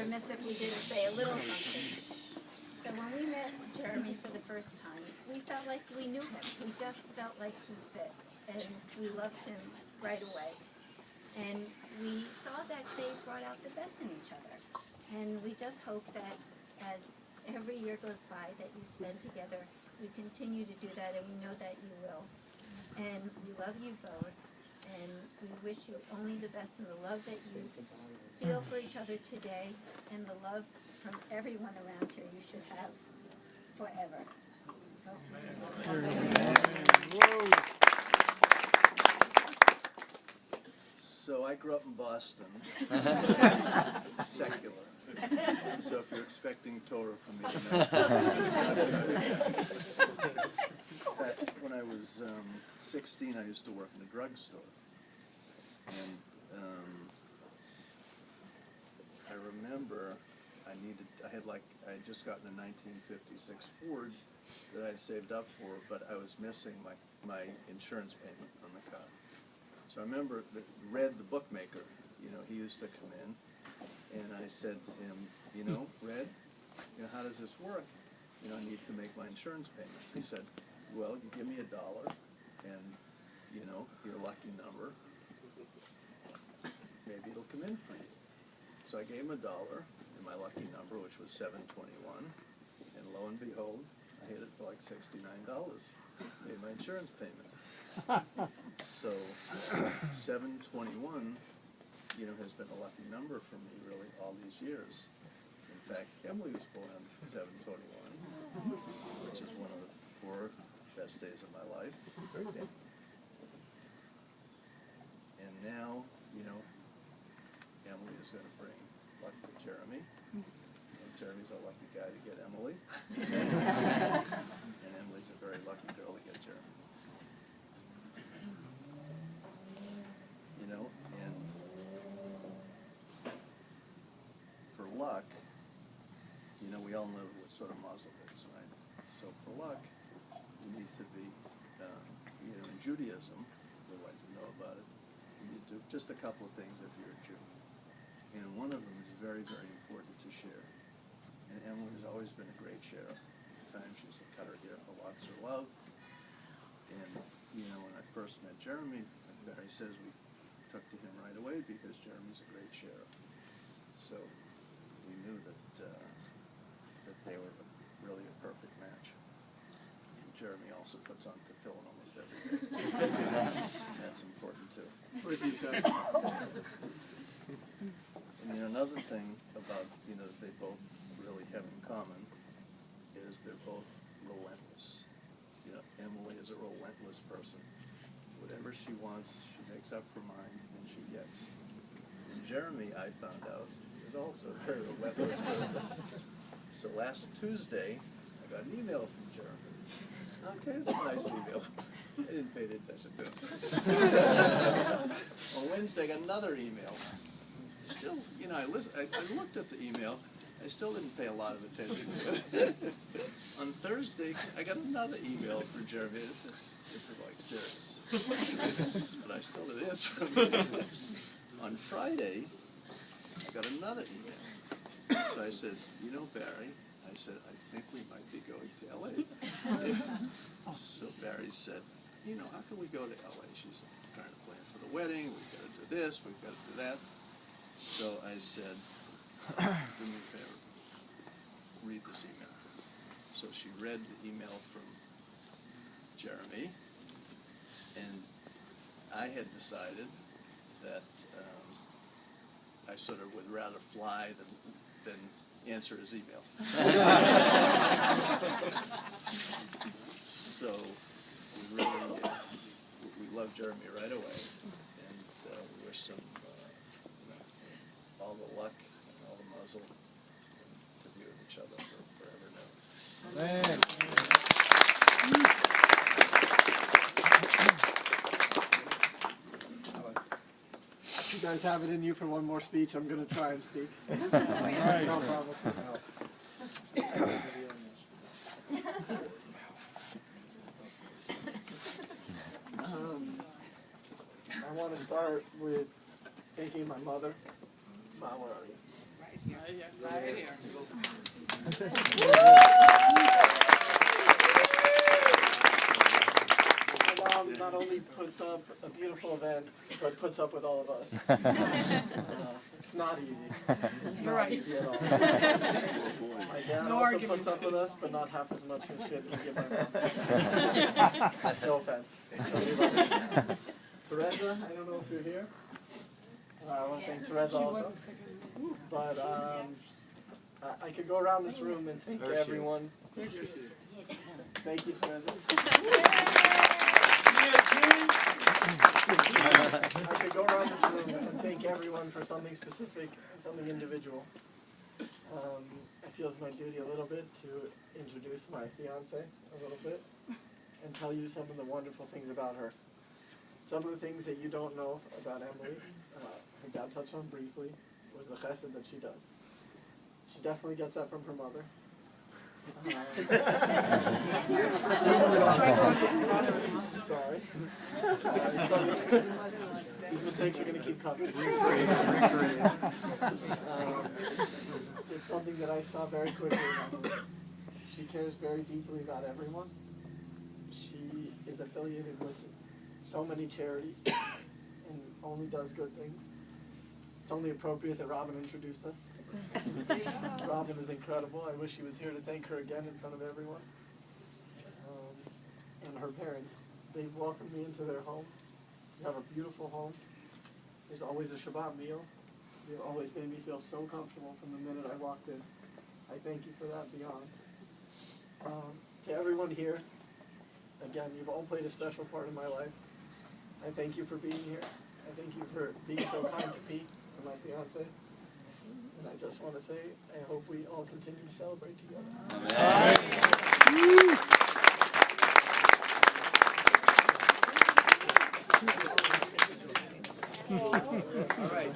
remiss if we didn't say a little something. So when we met Jeremy for the first time, we felt like we knew him. We just felt like he fit, and we loved him right away. And we saw that they brought out the best in each other. And we just hope that as every year goes by that you spend together, you continue to do that, and we know that you will. And we love you both, and we wish you only the best, and the love that you feel for each other today, and the love from everyone around here you should have forever. So I grew up in Boston, secular. So if you're expecting Torah from me tonight. In fact, when I was 16, I used to work in a drugstore. And I remember I had just gotten a 1956 Ford that I'd saved up for, but I was missing my insurance payment on the car. So I remember that Red, the bookmaker, he used to come in, and I said to him, Red, how does this work? I need to make my insurance payment. He said, well, you give me $1, and, your lucky number, maybe it'll come in for you. So I gave him $1, and my lucky number, which was 721, and lo and behold, I hit it for like $69. Made my insurance payment. So 721, has been a lucky number for me really all these years. In fact, Emily was born on 721, which is one of the 4 best days of my life. And now, Emily is going to bring luck to Jeremy. And Jeremy's a lucky guy to get Emily. And Emily's a very lucky girl to get Jeremy. And for luck, we all know what sort of muzzle is, right? So for luck, you need to be, in Judaism, we'd like to know about it, you need to do just a couple of things if you're a Jew. And one of them is very, very important to share. And Emily has always been a great sharer. At times she used to cut her hair for lots of love. And, when I first met Jeremy, Barry says we took to him right away because Jeremy's a great sharer. So we knew that they were really a perfect match. And Jeremy also puts on tefillin almost every day. That's important too. Where's he, son? And another thing about that they both really have in common is they're both relentless. Emily is a relentless person. Whatever she wants, she makes up her mind and she gets. And Jeremy, I found out, is also a very relentless person. So last Tuesday, I got an email from Jeremy. Okay, it's a nice email. I didn't pay attention to it. On Wednesday, I got another email. Still, I looked at the email. I still didn't pay a lot of attention to it. On Thursday, I got another email from Jeremy. This is like serious. But I still didn't answer him. On Friday, I got another email. So I said, Barry, I think we might be going to LA. So Barry said, how can we go to LA? She's trying to plan for the wedding. We've got to do this. We've got to do that. So I said, do me a favor, read this email. So she read the email from Jeremy, and I had decided that I sort of would rather fly than answer his email. So we really, we love Jeremy right away, and we wish him all the luck and all the muzzle to be with each other forever now. Amen. You guys have it in you for one more speech. I'm going to try and speak. All right. No promises. I want to start with thanking my mother. Mom, where are you? Right here. Right here. My mom not only puts up a beautiful event, but puts up with all of us. It's not easy. It's not easy at all. My dad also puts up with us, but not half as much as shit as give my mom. No offense. Teresa, I don't know if you're here. I want to thank Teresa also. But I could go around this room and thank everyone. Thank you, Teresa. I could go around this room and thank everyone for something specific, something individual. I feel it's my duty a little bit to introduce my fiance a little bit and tell you some of the wonderful things about her. Some of the things that you don't know about Emily, her dad touched on briefly, was the chesed that she does. She definitely gets that from her mother. Sorry. These mistakes are going to keep coming. It's something that I saw very quickly. She cares very deeply about everyone. She is affiliated with so many charities and only does good things. It's only appropriate that Robin introduced us. Robin is incredible. I wish she was here to thank her again in front of everyone. And her parents, they've welcomed me into their home. We have a beautiful home. There's always a Shabbat meal. They've always made me feel so comfortable from the minute I walked in. I thank you for that beyond. To everyone here, again, you've all played a special part in my life. I thank you for being here. I thank you for being so kind to Pete and my fiance. And I just want to say, I hope we all continue to celebrate together. All right.